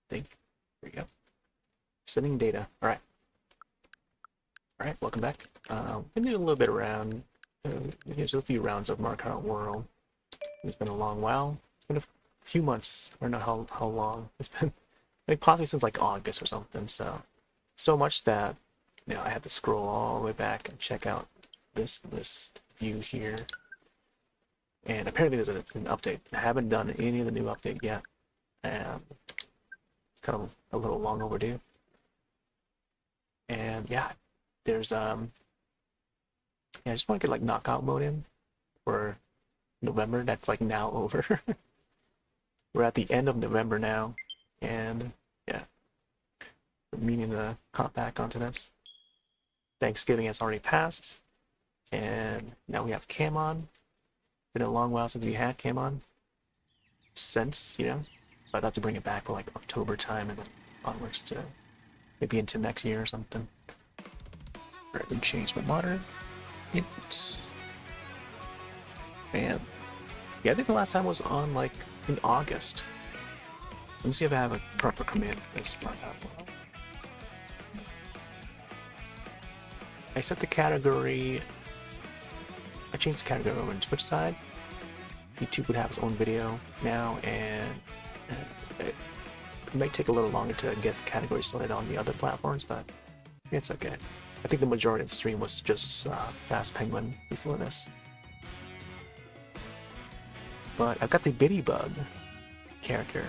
think. There you go. Sending data. All right. All right. Welcome back. We did a little bit around. Here's a few rounds of Mario Kart World. It's been a long while. It's been a few months. I don't know how long. It's been like possibly since like August or something. So much that I had to scroll all the way back and check out this list view here. And apparently there's an update. I haven't done any of the new update yet. It's kind of a little long overdue. And yeah, there's I just want to get like knockout mode in for November. That's like now over. We're at the end of November now, and yeah, we're meaning to hop back onto this. Thanksgiving has already passed, and now we have Cam on. Been a long while since we had Cam on. Since, but I'd have to bring it back for like October time and then onwards to maybe into next year or something. Alright, we changed my monitor. Man. Yeah, I think the last time was on like in August. Let me see if I have a proper command for this. I set the category. I changed the category over on Twitch side. YouTube would have its own video now, and it might take a little longer to get the category sorted on the other platforms, but it's okay. I think the majority of the stream was just Fast Penguin before this. But I've got the Biddybug character.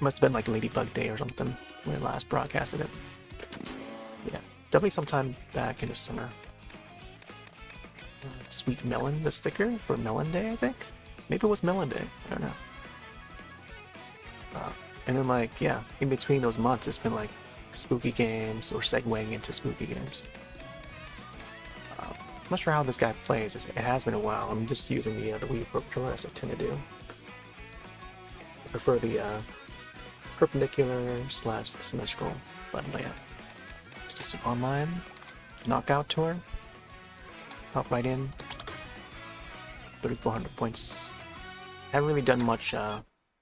Must have been like Ladybug Day or something when I last broadcasted it. Yeah, definitely sometime back in the summer. Sweet Melon, the sticker for Melon Day, I think? Maybe it was Melon Day, I don't know. And then like, yeah, in between those months, it's been like spooky games or segueing into spooky games. I'm not sure how this guy plays. It has been a while. I'm just using the Wii controller as I tend to do. I prefer the perpendicular / symmetrical button layout. Let's do some online knockout tour. Hop right in. 3,400 points. Haven't really done much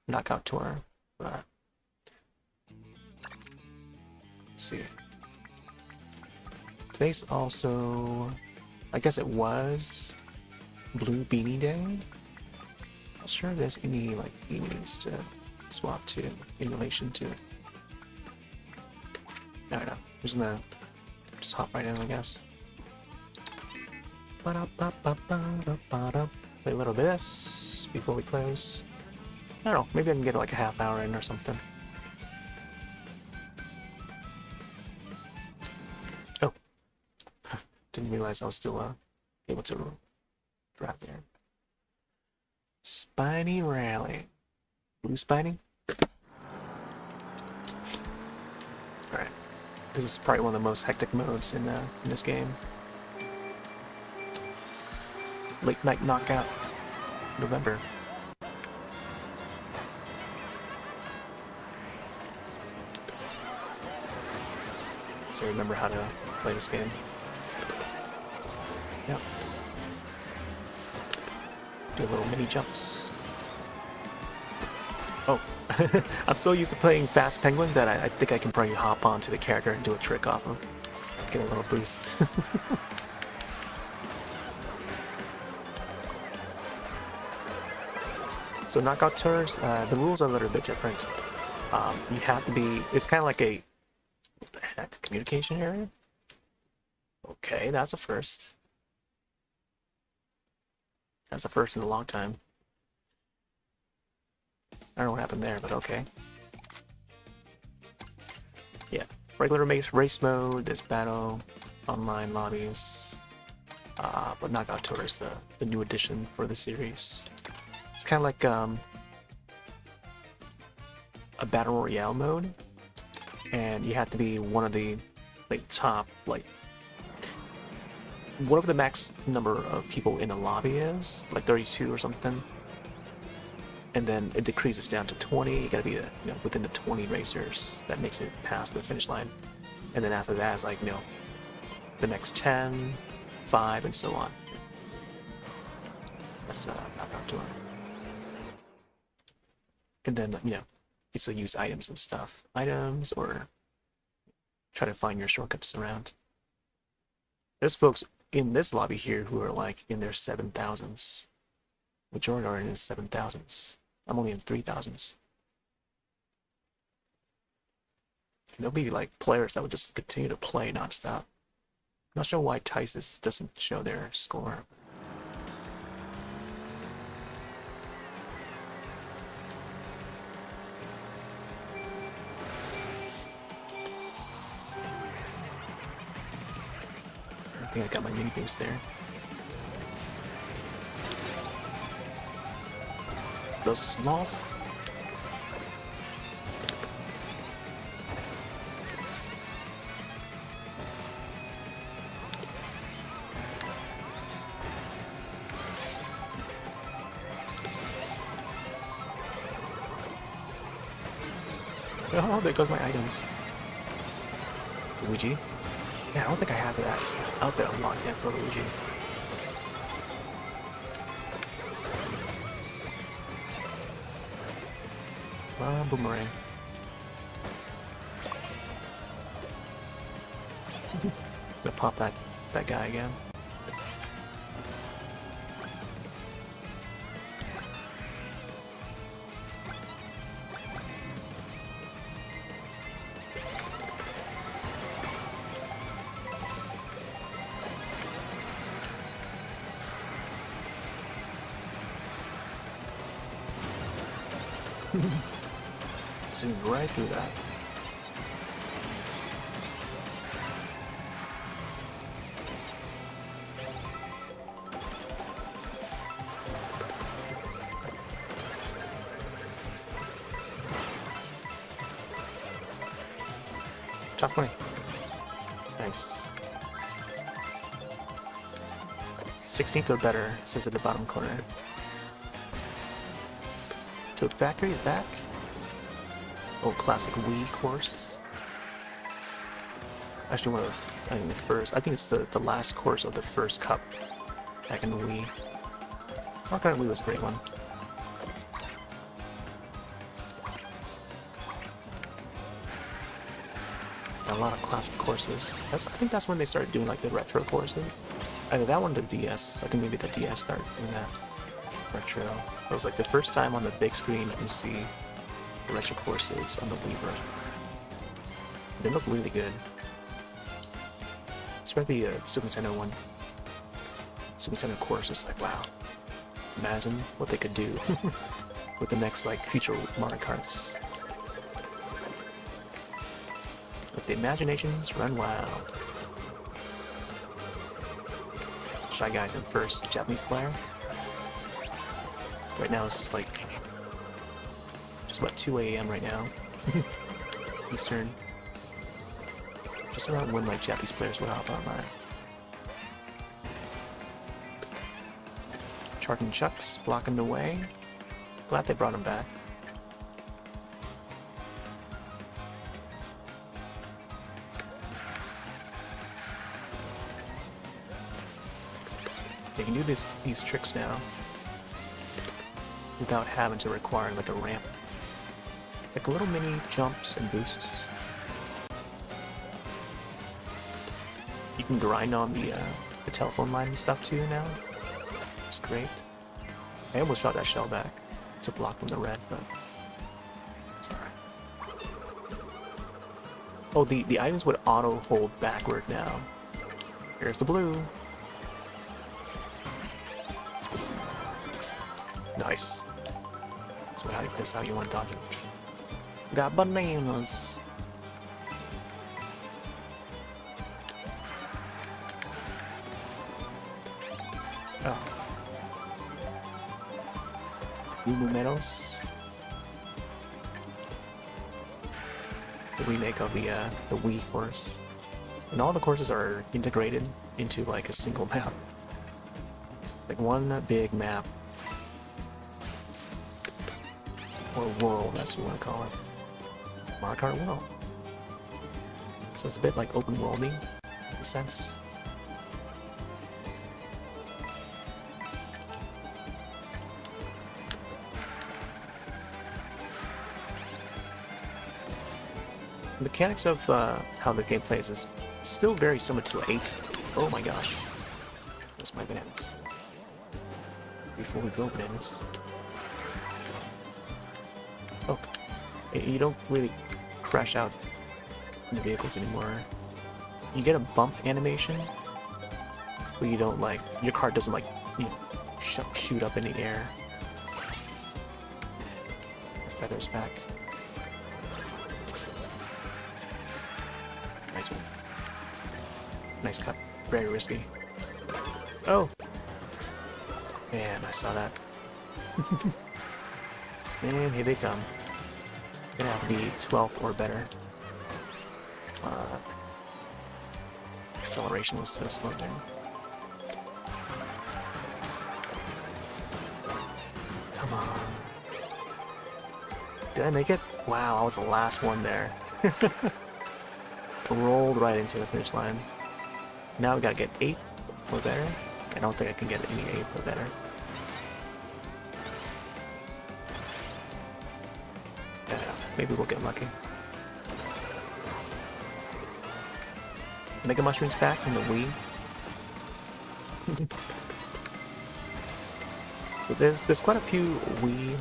knockout tour, but let's see. Today's also, I guess it was Blue Beanie Day. Not sure if there's any like beanies to swap to in relation to. I don't know. I'm just gonna just hop right in, I guess. Play a little bit of this before we close. I don't know, maybe I can get like a half hour in or something. Oh. Didn't realize I was still able to drive there. Spiny Rally. Blue Spiny? Alright. This is probably one of the most hectic modes in this game. Late Night Knockout, November. So remember how to play this game. Yep. Do little mini jumps. Oh, I'm so used to playing Fast Penguin that I think I can probably hop onto the character and do a trick off him. Get a little boost. So knockout tours, the rules are a little bit different. You have to be, it's kind of like a, what the heck, communication area? Okay, that's a first. That's a first in a long time. I don't know what happened there, but okay. Yeah, regular race mode, there's battle, online lobbies, but knockout tour is the new addition for the series. It's kind of like a battle royale mode, and you have to be one of the like top, like whatever the max number of people in the lobby is, like 32 or something, and then it decreases down to 20. You gotta be within the 20 racers that makes it past the finish line, and then after that is like the next 10, 5, and so on. That's knockout tour. And then, You still use items and stuff. Items, or try to find your shortcuts around. There's folks in this lobby here who are like in their 7,000s. Majority are in 7,000s. I'm only in 3,000s. There'll be like players that would just continue to play nonstop. Not sure why Tysus doesn't show their score. I think I got my mini boost there. The sloth. Oh, there goes my items. Luigi? Yeah, I don't think I have that outfit unlocked yet for Luigi. Boomerang. Gonna pop that guy again. Zoomed right through that. Top 20. Nice. 16th or better, says at the bottom corner. Toad Factory is back. Oh, classic Wii course. Actually, one of, I think the first, I think it's the last course of the first cup back in the Wii. Mario Kart Wii was a great one. A lot of classic courses. I think that's when they started doing like the retro courses. Either that one or the DS. I think maybe the DS started doing that. Retro. It was like the first time on the big screen you can see the retro courses on the Wii version. They look really good. Especially the Super Nintendo one. Super Nintendo course was like, wow. Imagine what they could do with the next like future Mario Karts. Let the imaginations run wild. Shy Guy's in first, Japanese player. Right now it's like just about 2 AM right now. Eastern. Just around when like Japanese players would hop online. Charting Chucks blocking the way. Glad they brought him back. They can do these tricks now without having to require like a ramp. It's like little mini jumps and boosts. You can grind on the telephone line and stuff too now. It's great. I almost shot that shell back to block from the red, but it's alright. Oh, the items would auto hold backward now. Here's the blue. Nice. That's how you want to dodge it. Got bananas. Oh. Moo Meadows. The remake of the Wii course. And all the courses are integrated into like a single map. Like one big map. Or world, that's what you want to call it. Mario Kart World. So it's a bit like open worlding, in a sense. mechanics of how the game plays is still very similar to 8. Oh my gosh. That's my bananas. Before we go bananas. Oh. You don't really crash out in the vehicles anymore. You get a bump animation, but you don't like, your car doesn't like, you know, shoot up in the air. The feathers back. Nice one. Nice cut. Very risky. Oh! Man, I saw that. And here they come. Gonna have to be 12th or better. Acceleration was so slow there. Come on. Did I make it? Wow, I was the last one there. Rolled right into the finish line. Now we gotta get 8th or better. I don't think I can get any 8th or better. Yeah, maybe we'll get lucky. Mega Mushrooms back in the Wii. There's quite a few Wii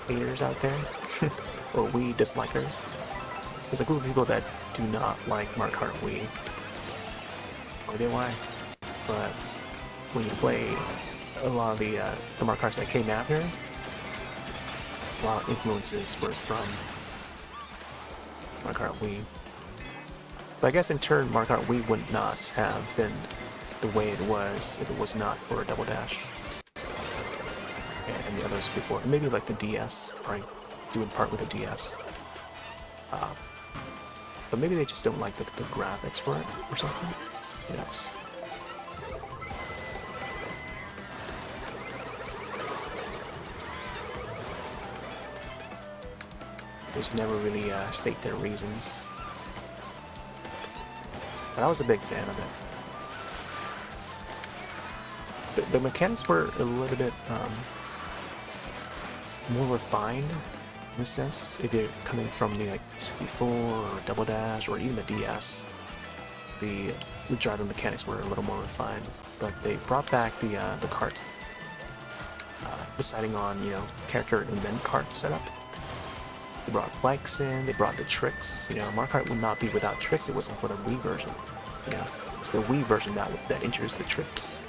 haters out there, or Wii dislikers. There's a group of people that do not like Mario Kart Wii. No idea why, but when you play a lot of the Mario Karts that came after, a lot of influences were from Mario Kart Wii. But I guess in turn, Mario Kart Wii would not have been the way it was if it was not for Double Dash and the others before. Maybe like the DS, probably doing part with the DS. But maybe they just don't like the graphics for it or something. Who knows? They just never really state their reasons. But I was a big fan of it. The mechanics were a little bit more refined in a sense. If you're coming from the like 64 or Double Dash or even the DS, the driving mechanics were a little more refined. But they brought back the kart, deciding on character and then kart setup. They brought bikes in, they brought the tricks. Mario Kart would not be without tricks. It wasn't for the Wii version. It's the Wii version that introduced the tricks.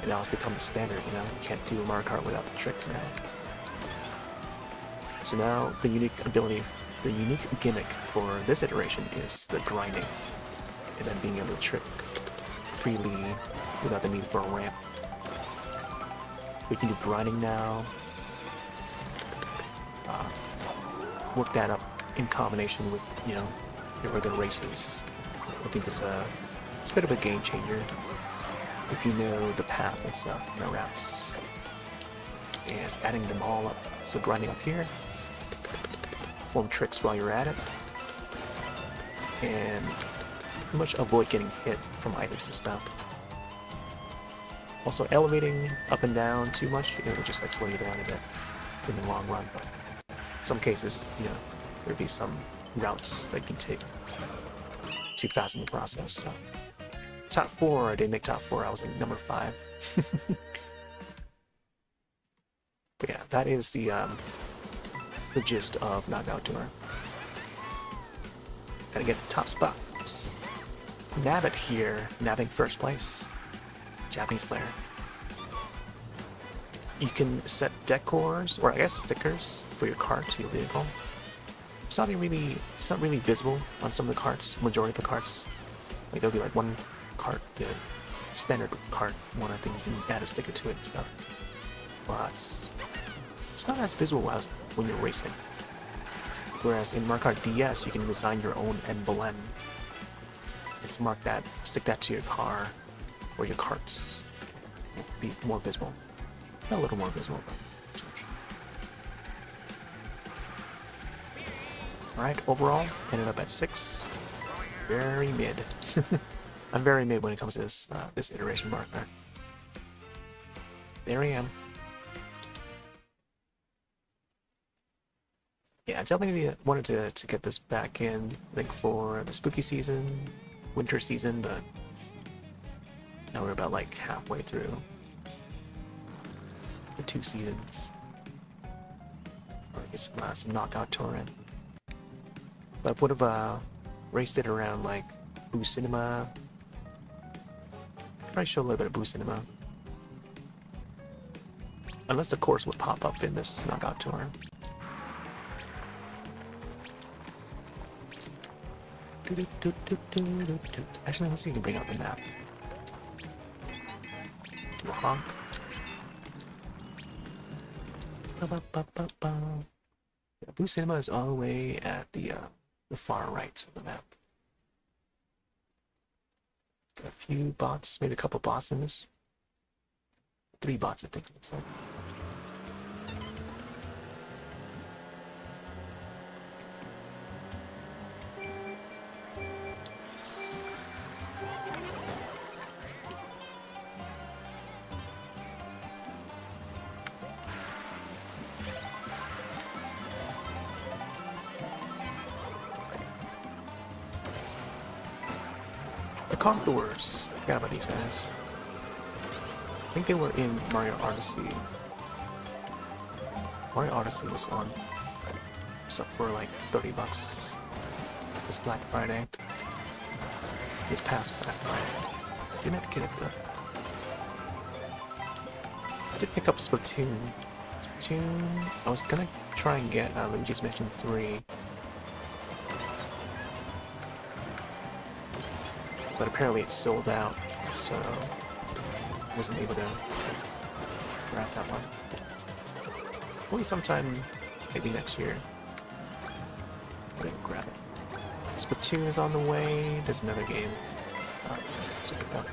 And now it's become the standard. You can't do Mario Kart without the tricks now. So now the unique gimmick for this iteration is the grinding, and then being able to trick freely without the need for a ramp. We can do grinding now. Work that up in combination with your regular races. I think it's a bit of a game changer if you know the path and stuff and the routes, and adding them all up. So grinding up here, form tricks while you're at it, and pretty much avoid getting hit from items and stuff. Also, elevating up and down too much, it will just like slow you down a bit in the long run. But in some cases, there'd be some routes that you can take too fast in the process. So. Top 4, I didn't make top 4, I was like number 5. But yeah, that is the gist of Knockout Tour. Gotta get the top spots. Nabbit here, nabbing first place. Japanese player. You can set decors, or I guess stickers, for your cart, your vehicle. It's not really visible on some of the carts, majority of the carts. Like there'll be like one cart, the standard cart, one of the things, and add a sticker to it and stuff. But it's not as visible as when you're racing. Whereas in Mario Kart DS, you can design your own emblem. Just mark that, stick that to your car or your carts. It'll be more visible. A little more visible, but not too much. Alright, overall, ended up at 6. Very mid. I'm very mid when it comes to this iteration Mario Kart. There I am. Yeah, I definitely wanted to get this back in, I think, for the spooky season, winter season, but now we're about like halfway through the 2 seasons. Or get some knockout touring. But I would have raced it around like Boo Cinema. Probably show a little bit of Boo Cinema. Unless the course would pop up in this knockout tour. Actually, let's see if we can bring up the map. Do a honk. Yeah, Boo Cinema is all the way at the far right of the map. Got a few bots, maybe a couple bots in this. 3 bots, I think. So. The Contours. I forgot about these guys. I think they were in Mario Odyssey. Mario Odyssey was on. It's up for like $30 this Black Friday. This past Black Friday. Didn't have to get it, but I did pick up Splatoon. I was gonna try and get Luigi's Mansion 3. But apparently it's sold out, so I wasn't able to grab that one. Maybe sometime, maybe next year. I'm gonna grab it. Splatoon is on the way. There's another game. So pick up.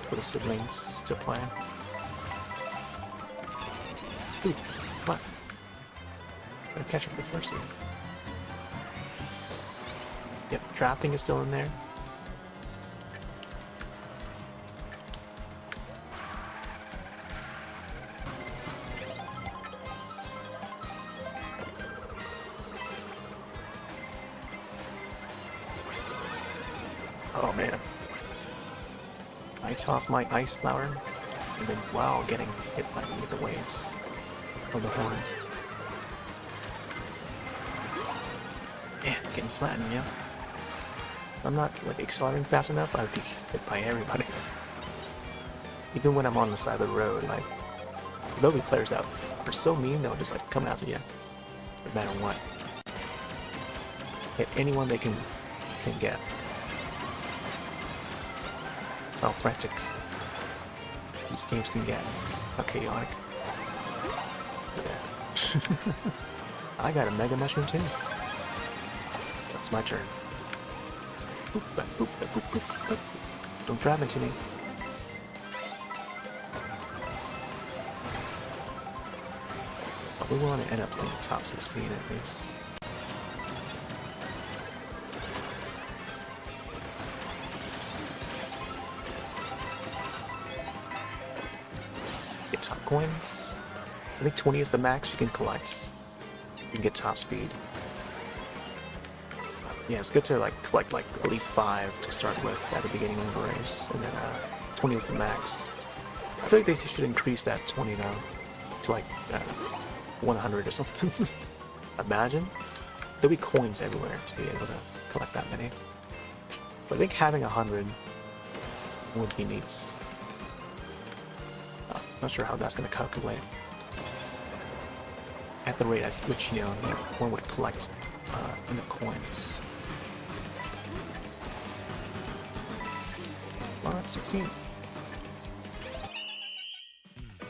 For the siblings to play. Ooh, what? Trying to catch up the first one. Yep, drafting is still in there. Oh man. I tossed my ice flower, and then wow, getting hit by the waves of the horn. Yeah, getting flattened, yeah. I'm not like accelerating fast enough, I'd be hit by everybody. Even when I'm on the side of the road, like there'll be players that are so mean they'll just like come after you, no matter what. Hit anyone they can get. That's how frantic these games can get. How chaotic. Yeah. I got a Mega Mushroom too. It's my turn. Boop, boop, boop, boop, boop. Don't drive into me. But we want to end up in the top 16 at least. Get top coins. I think 20 is the max you can collect. You can get top speed. Yeah, it's good to like collect like at least 5 to start with at the beginning of the race, and then 20 is the max. I feel like they should increase that 20 now to like 100 or something. Imagine there'll be coins everywhere to be able to collect that many. But I think having 100 would be neat. Not sure how that's going to calculate at the rate at which one would collect enough coins. 16.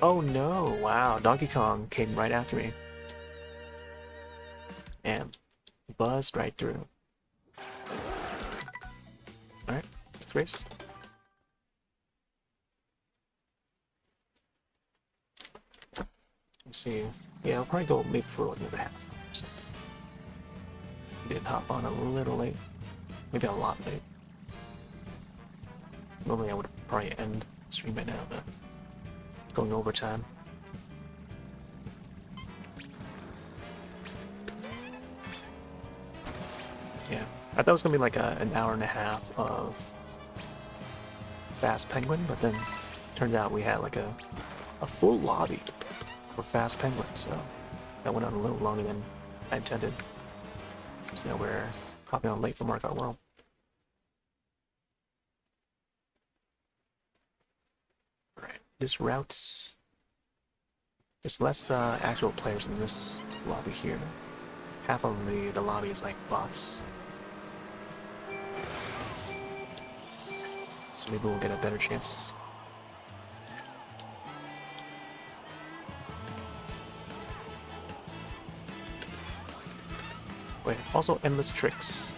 Oh no, wow, Donkey Kong came right after me. And buzzed right through. Alright, let's race. Let's see. Yeah, I'll probably go maybe for like another half or something. Did hop on a little late. Maybe a lot late. Normally I would probably end the stream by now, but going overtime. I thought it was gonna be like an hour and a half of Fast Penguin, but then turns out we had like a full lobby for Fast Penguin, so that went on a little longer than I intended. So now we're hopping on late for Mario Kart World. Alright, this route's... There's less actual players in this lobby here. Half of the lobby is like bots. So maybe we'll get a better chance. Wait, also endless tricks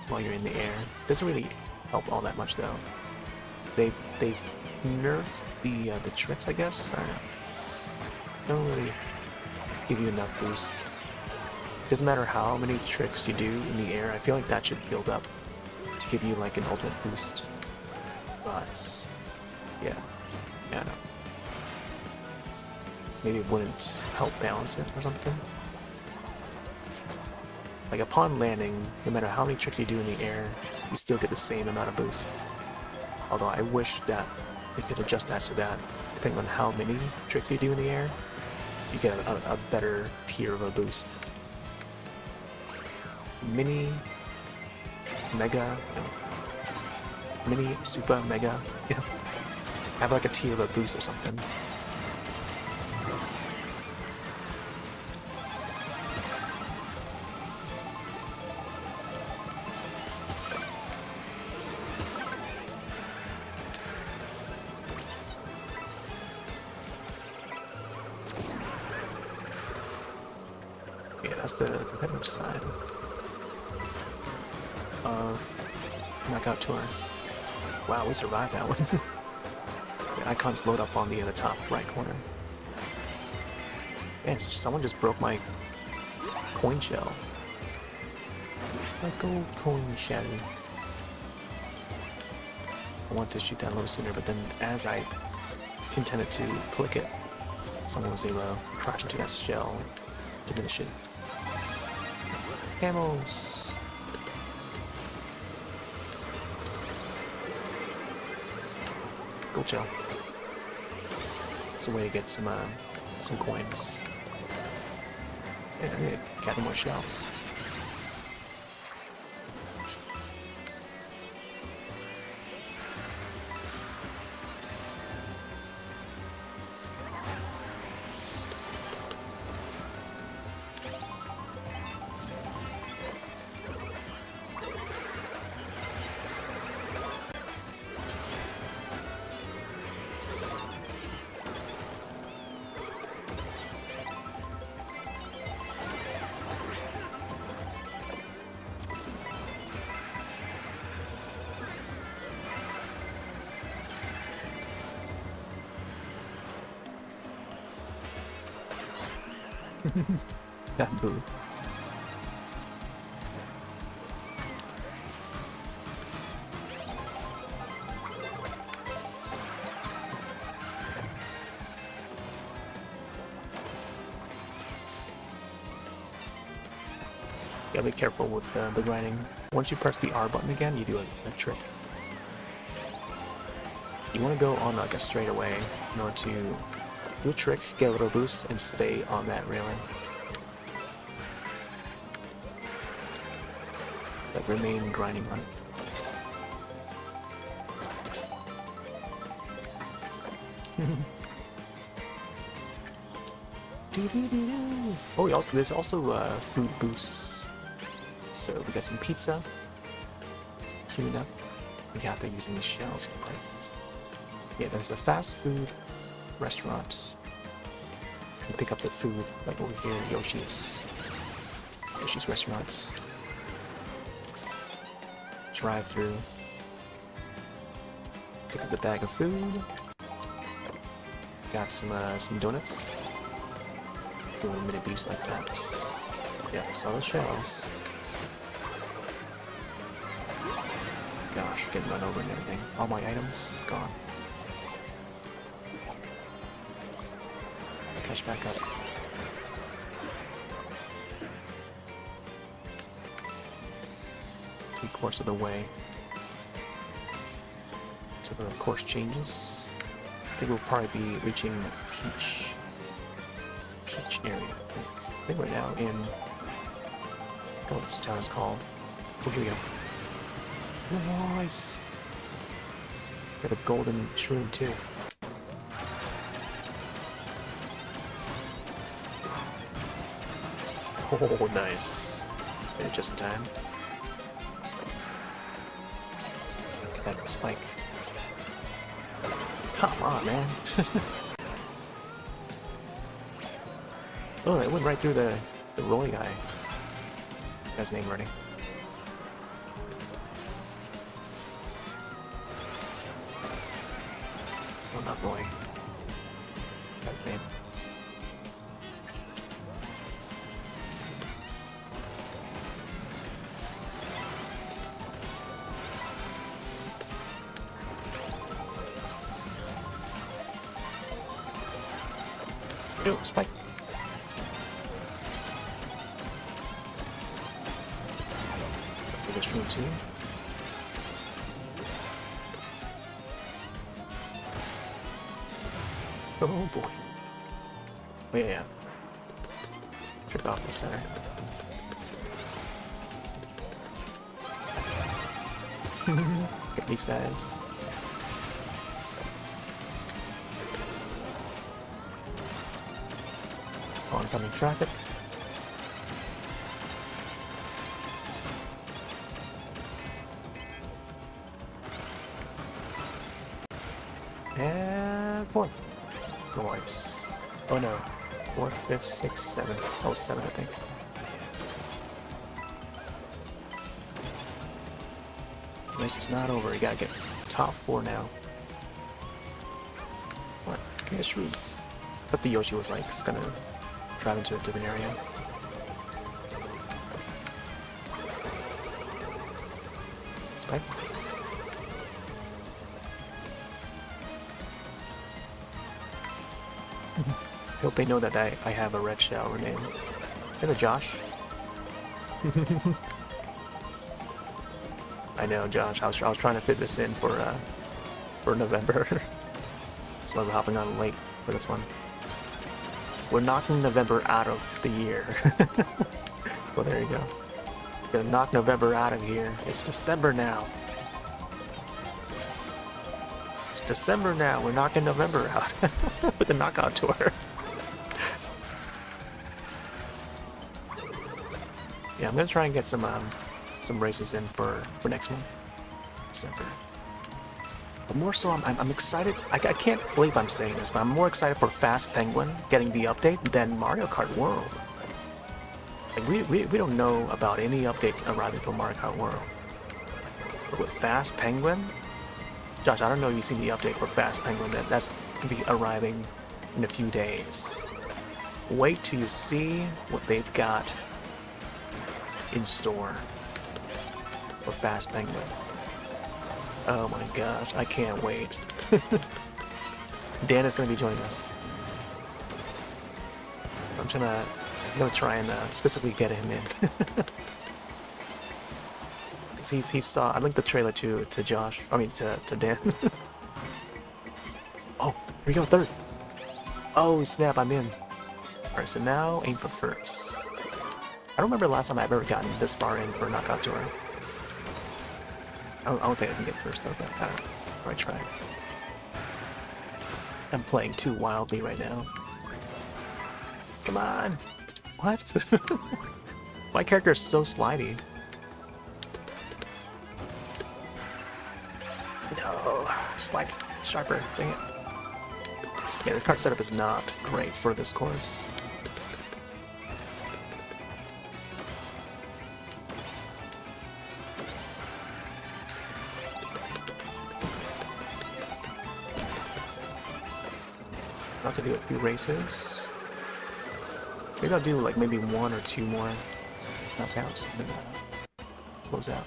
while you're in the air. Doesn't really help all that much though. They've nerfed the tricks, I guess. I don't know. Don't really give you enough boost. Doesn't matter how many tricks you do in the air. I feel like that should build up to give you like an ultimate boost. But yeah, I don't know. Maybe it wouldn't help balance it or something. Like upon landing, no matter how many tricks you do in the air, you still get the same amount of boost. Although I wish that they could adjust that so that, depending on how many tricks you do in the air, you get a better tier of a boost. Mini, Mega, Mini, Super, Mega, yeah. Have like a tier of a boost or something. Yeah, that's the competitive side of Knockout Tour. Wow, we survived that one. The icons load up on the top right corner. Man, someone just broke my coin shell. My gold coin shell. I wanted to shoot that a little sooner, but then as I intended to click it, someone was able to crash into that shell and diminish it. Camos! Gold shell. It's a way to get some coins. Yeah, I need to gather more shells. That boo. Gotta be careful with the grinding. Once you press the R button again, you do a trick. You want to go on like a straightaway in order to do a trick, get a little boost, and stay on that railing. But remain grinding on it. Oh, there's also food boosts. So we got some pizza. Queuing up. We got there using the shells. Yeah, there's a fast food restaurant. You can pick up the food like over here, Yoshi's restaurants. Drive through. Pick up the bag of food. Got some donuts. Do a minute boost like that. Yeah, saw those shells. Gosh, getting run over and everything. All my items gone. Let's catch back up. 3/4 of the way to the course changes. I think we'll probably be reaching Peach area. I think we're now in, what this town is called. Oh, here we go. Nice! Got a golden shroom too. Oh, nice. Did it just in time. Get that spike. Come on, man. Oh, it went right through the rolly guy. Guy's name already. Oh, not Roy. Guy's name. Ew, spike. This room too. Oh boy. Oh yeah. Trip off the center. Get these guys. Oncoming traffic. And 4th. Nice. Oh no. 4th, 5th, 6th, 7th. Oh, 7th, I think. Race is not over. You gotta get top 4 now. What? Give me a shroom. But the Yoshi was like, it's gonna drive into a different area. Spike. I hope they know that I have a red shell name. Hello, Josh. I know, Josh. I was trying to fit this in for November. That's why we're hopping on late for this one. We're knocking November out of the year. Well, there you go. Gonna knock November out of here. It's December now. It's December now. We're knocking November out with the knockout tour. Yeah, I'm gonna try and get some races in for next month, December. But more so, I'm excited. I can't believe I'm saying this, but I'm more excited for Fast Penguin getting the update than Mario Kart World. Like we don't know about any update arriving for Mario Kart World. But with Fast Penguin, Josh, I don't know if you've seen the update for Fast Penguin. That's gonna be arriving in a few days. Wait till you see what they've got in store for Fast Penguin. Oh my gosh, I can't wait. Dan is going to be joining us. I'm gonna try and specifically get him in. he saw. I linked the trailer to Josh. I mean to Dan. Oh, here we go, 3rd. Oh snap, I'm in. All right, so now aim for 1st. I don't remember the last time I've ever gotten this far in for a knockout tour. I don't think I can get 1st though, but I try. I'm playing too wildly right now. Come on! What? My character is so slidey. No, slide sharper. Dang it. Yeah, this card setup is not great for this course. About to do a few races. Maybe I'll do like maybe 1 or 2 more knockouts and then close out.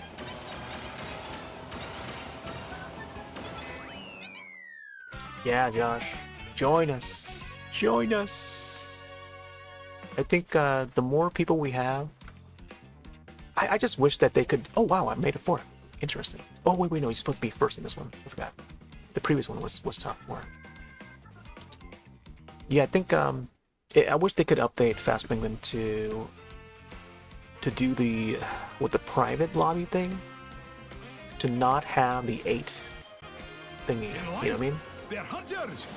Yeah, Josh, join us. Join us. I think the more people we have, I just wish that they could. Oh wow, I made it fourth. Interesting. Oh wait, no, you're supposed to be first in this one. I forgot. The previous one was top 4. Yeah, I think I wish they could update Fast Penguin to do the with the private lobby thing, to not have the 8 thingy. You know what I mean? They're hunters.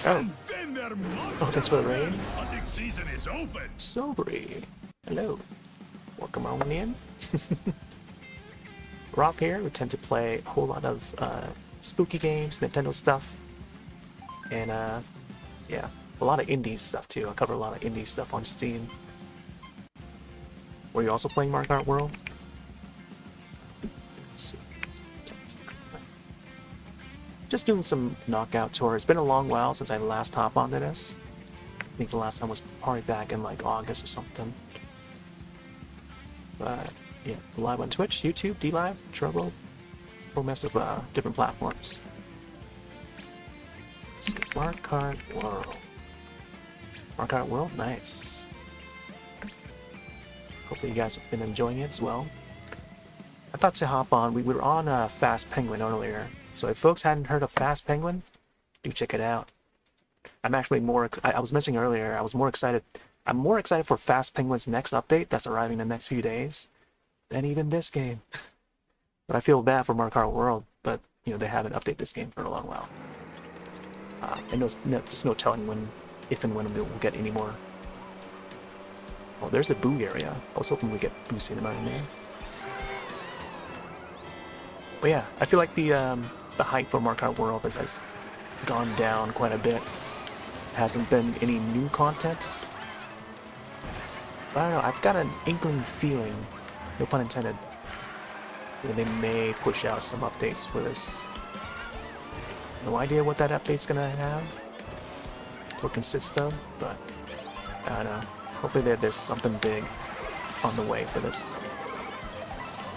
Oh. And then they're monsters. Oh, thanks for the raid. Hunting season is open. Sobry. Hello. Welcome on in. Roth here. We tend to play a whole lot of spooky games, Nintendo stuff, and yeah, a lot of indie stuff too. I cover a lot of indie stuff on Steam. Were you also playing Mario Kart World? Just doing some knockout tours. It's been a long while since I last hopped onto this. I think the last time was probably back in like August or something. But yeah, live on Twitch, YouTube, DLive, Trovo, whole mess of different platforms. Mario Kart World. Mario Kart World, nice. Hopefully you guys have been enjoying it as well. I thought to hop on, we were on Fast Penguin earlier. So if folks hadn't heard of Fast Penguin, do check it out. I'm actually I was mentioning earlier, I'm more excited for Fast Penguin's next update that's arriving in the next few days than even this game. But I feel bad for Mario Kart World, but you know, they haven't updated this game for a long while. And there's no telling if and when we'll get any more. Oh, there's the Boo area. I was hoping we'd get Boo Cinema in there. But yeah, I feel like the hype for Mario Kart World has gone down quite a bit. Hasn't been any new content. But I don't know, I've got an inkling feeling, no pun intended, that they may push out some updates for this. No idea what that update's gonna have or consist of, but I don't know. Hopefully there's something big on the way for this.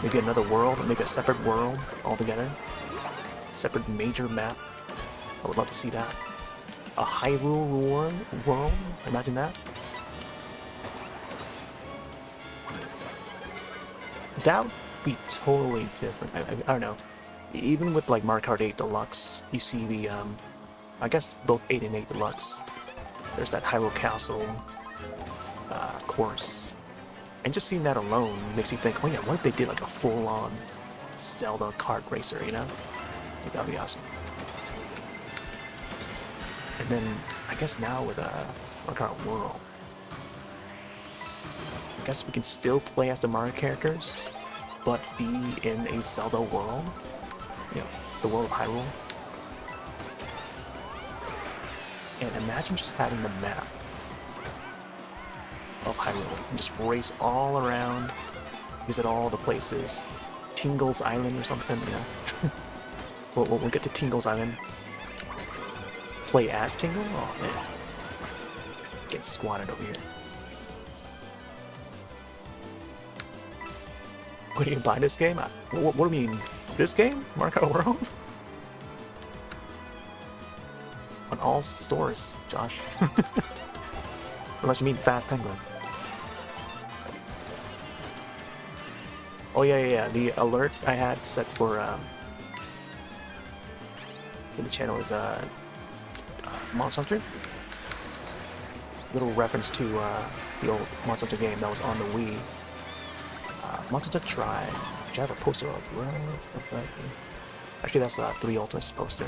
Maybe another world, or maybe a separate world altogether. Separate major map. I would love to see that. A Hyrule world? Imagine that. That would be totally different. I don't know. Even with like Mario Kart 8 Deluxe, you see the, I guess both 8 and 8 Deluxe, there's that Hyrule Castle course. And just seeing that alone makes you think, oh yeah, what if they did like a full-on Zelda kart racer, you know? Like, that'd be awesome. And then, I guess now with Mario Kart World, I guess we can still play as the Mario characters, but be in a Zelda world. You know, the world of Hyrule. And imagine just having the map of Hyrule and just race all around, visit all the places. Tingle's Island or something, you know. we'll get to Tingle's Island. Play as Tingle? Oh man. Get squatted over here. What do you buy this game? What do you mean? This game? Mario Kart World? On all stores, Josh. Unless you mean Fast Penguin. Oh yeah. The alert I had set for the channel is Monster Hunter. Little reference to the old Monster Hunter game that was on the Wii. Monster Hunter Try, which I have a poster of right above me. Actually, that's the 3 Ultimates poster.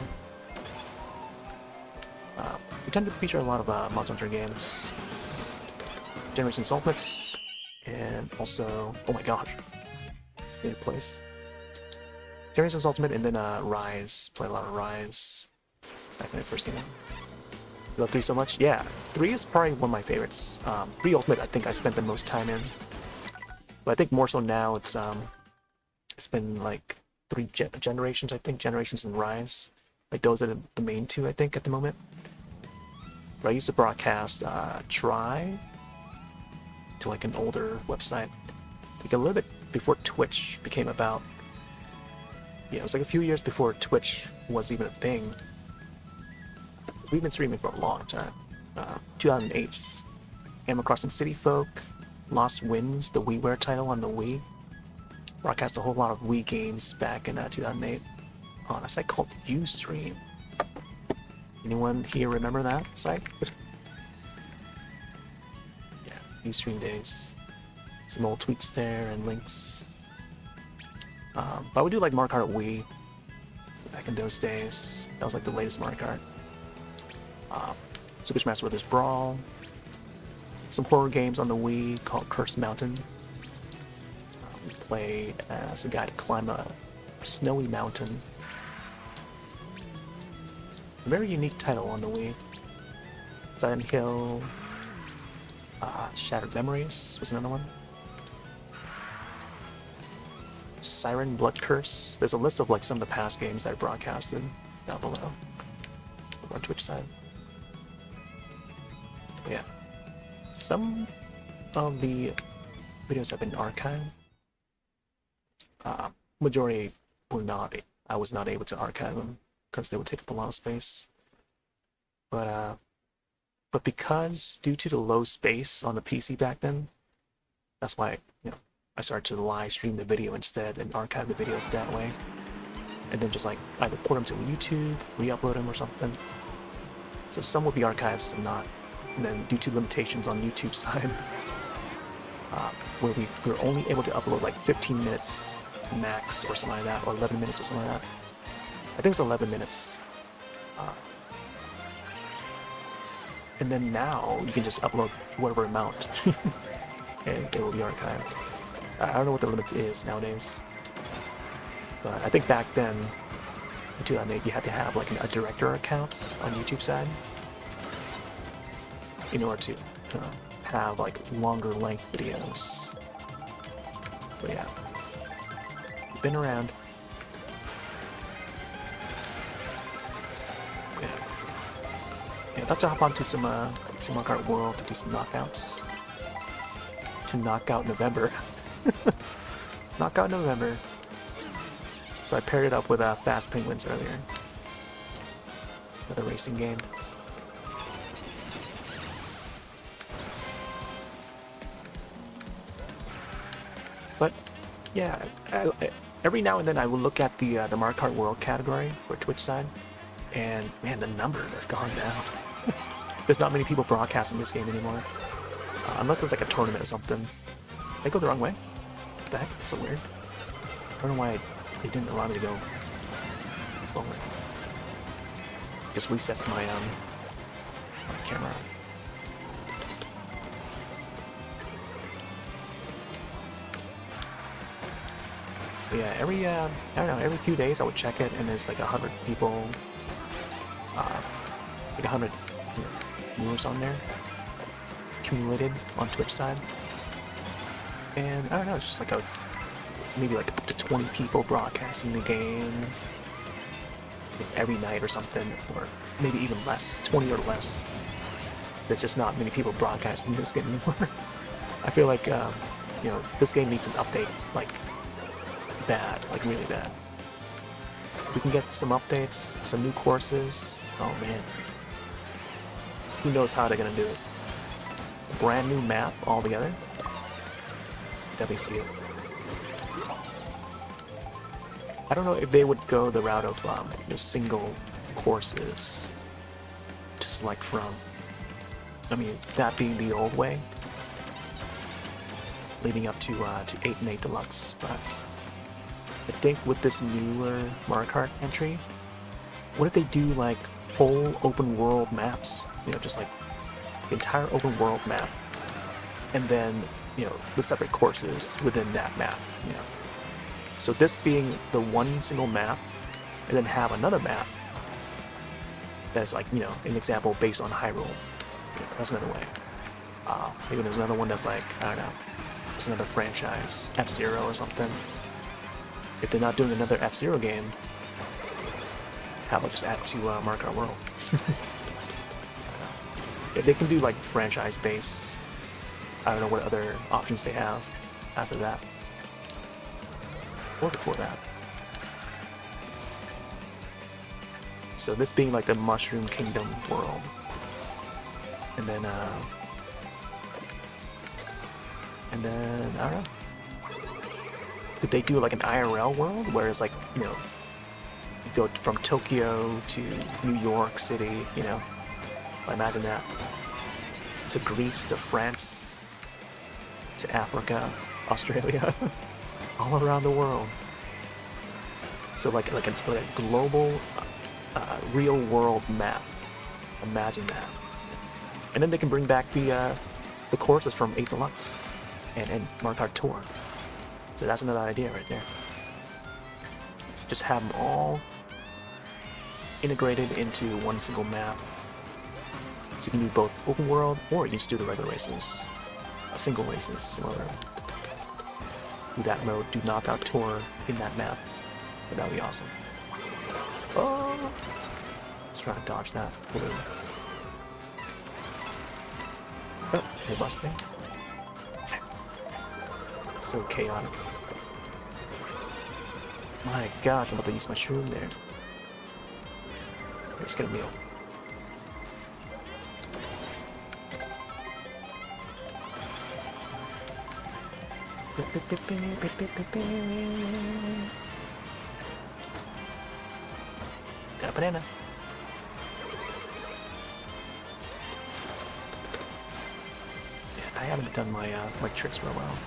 We tend to feature a lot of Monster Hunter games. Generations Ultimates, and also, oh my gosh, in a place. Generations Ultimate, and then Rise. Play a lot of Rise. Back when I first came out. Love 3 so much. Yeah, 3 is probably one of my favorites. 3 Ultimate, I think I spent the most time in. But I think more so now, it's been like 3 generations, I think. Generations and Rise. Like those are the main 2, I think, at the moment. But I used to broadcast Try to like an older website. I think a little bit before Twitch became about. Yeah, it was like a few years before Twitch was even a thing. We've been streaming for a long time. 2008, Animal Crossing City Folk, Lost Winds, the WiiWare title on the Wii. broadcast a whole lot of Wii games back in 2008 on a site called Ustream. Anyone here remember that site? Yeah, Ustream days. Some old tweets there and links. But I would do like Mario Kart Wii back in those days. That was like the latest Mario Kart. Super Smash Bros. Brawl. Some horror games on the Wii called Cursed Mountain. We play as a guy to climb a snowy mountain. A very unique title on the Wii. Silent Hill. Shattered Memories was another one. Siren Blood Curse. There's a list of like some of the past games that are broadcasted down below on our Twitch side. But yeah, some of the videos have been archived. Majority were not. I was not able to archive them because they would take up a lot of space. But because due to the low space on the PC back then, that's why I started to live stream the video instead and archive the videos that way, and then just like either port them to YouTube, re-upload them or something. So some would be archives, some not. And then due to limitations on YouTube side, where we were only able to upload like 15 minutes max or something like that, or 11 minutes or something like that. I think it was 11 minutes. And then now you can just upload whatever amount and it will be archived. I don't know what the limit is nowadays, but I think back then in 2008 you had to have like a director account on YouTube side in order to have like longer length videos. But yeah, been around. Yeah, I'd like to hop onto some Mario Kart World to do some knockouts. To knock out November. Knockout November. So I paired it up with Fast Penguins earlier. Another racing game. But yeah, every now and then I will look at the Mario Kart World category for Twitch side, and man, the numbers have gone down. There's not many people broadcasting this game anymore, unless it's like a tournament or something. Did I go the wrong way? What the heck? That's so weird. I don't know why it didn't allow me to go forward. Just resets my camera. But yeah, every I don't know, every few days I would check it, and there's like 100 people, like 100 viewers on there, accumulated on Twitch side. And I don't know, it's just like maybe like up to 20 people broadcasting the game every night or something, or maybe even less, 20 or less. There's just not many people broadcasting this game anymore. I feel like this game needs an update, like bad, like really bad. We can get some updates, some new courses. Oh man, who knows how they're gonna do it? A brand new map altogether. Definitely see it. I don't know if they would go the route of single courses to select from. I mean, that being the old way, leading up to 8 and 8 Deluxe. But I think with this newer Mario Kart entry, what if they do like whole open world maps? Just like the entire open world map, and then the separate courses within that map. So this being the one single map, and then have another map that's like an example based on Hyrule. That's another way. Maybe there's another one that's like, I don't know, there's another franchise, F-Zero or something. If they're not doing another F-Zero game, how about just add to Mario Kart World? If they can do like franchise base, I don't know what other options they have after that. Or before that. So this being like the Mushroom Kingdom world. And then I don't know. could they do like an IRL world where it's like, you know, you go from Tokyo to New York City, you know? I imagine that. To Greece, to France, to Africa, Australia, all around the world. So like a global, real world map. Imagine that. And then they can bring back the courses from 8 Deluxe and Mario Kart Tour. So that's another idea right there. Just have them all integrated into one single map. So you can do both open world, or you can just do the regular races, single races, or do that mode, do knockout tour in that map. But that would be awesome. Oh, let's try to dodge that. Oh, hey, bust thing. So chaotic. My gosh, I'm about to use my shroom there. Let's get a meal. Got a banana. Yeah, I haven't done my my tricks for a while.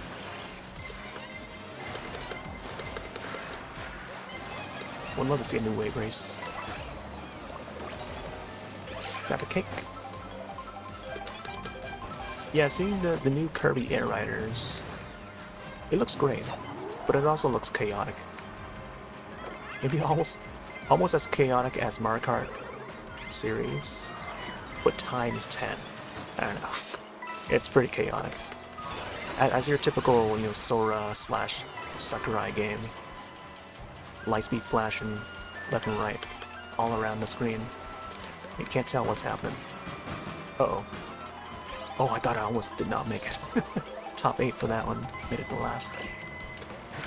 Would love to see a new wave race. Grab a cake. Yeah, seeing the new Kirby Air Riders, it looks great, but it also looks chaotic. Maybe almost as chaotic as Mario Kart series, but times 10. I don't know. It's pretty chaotic. As your typical, you know, Sora / Sakurai game. Lights be flashing left and right, all around the screen. You can't tell what's happening. Uh-oh. Oh, I thought I almost did not make it. Top 8 for that one. Made it the last.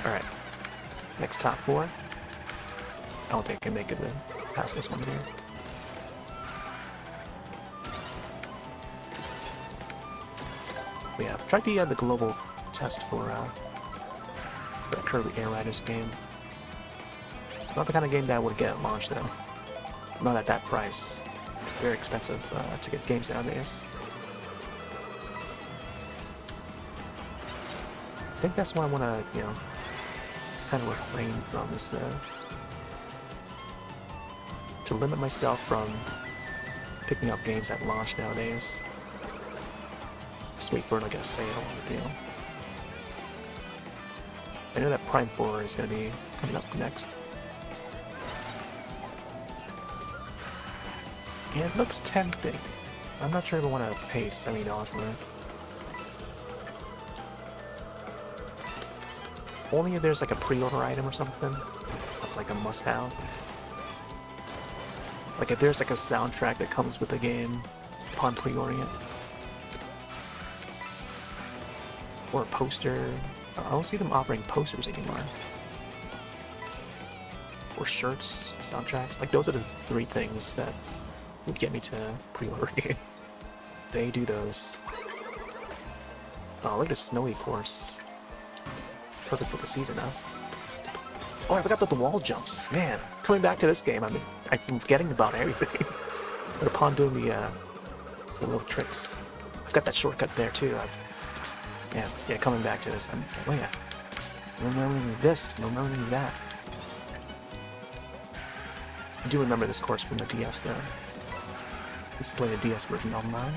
Alright. Next top 4. I don't think I can make it past this one here. But yeah, tried the global test for the Kirby Air Riders game. Not the kind of game that I would get at launch though. Not at that price. Very expensive to get games nowadays. I think that's why I want to, you know, kind of refrain from this, to limit myself from picking up games at launch nowadays. Just wait for like a sale or a deal. I know that Prime 4 is going to be coming up next. And it looks tempting. I'm not sure if I want to pay $70 for it. Only if there's like a pre-order item or something. That's like a must-have. Like if there's like a soundtrack that comes with the game upon pre-ordering it. Or a poster. I don't see them offering posters anymore. Or shirts, soundtracks. Like those are the 3 things that would get me to pre-order a game. They do those. Oh, look at the snowy course. Perfect for the season, huh? Oh, I forgot the wall jumps. Man, coming back to this game, I'm forgetting about everything. But upon doing the little tricks, I've got that shortcut there too. Yeah, coming back to this, oh yeah, remembering this, remembering that. I do remember this course from the DS though. I used to play the DS version online.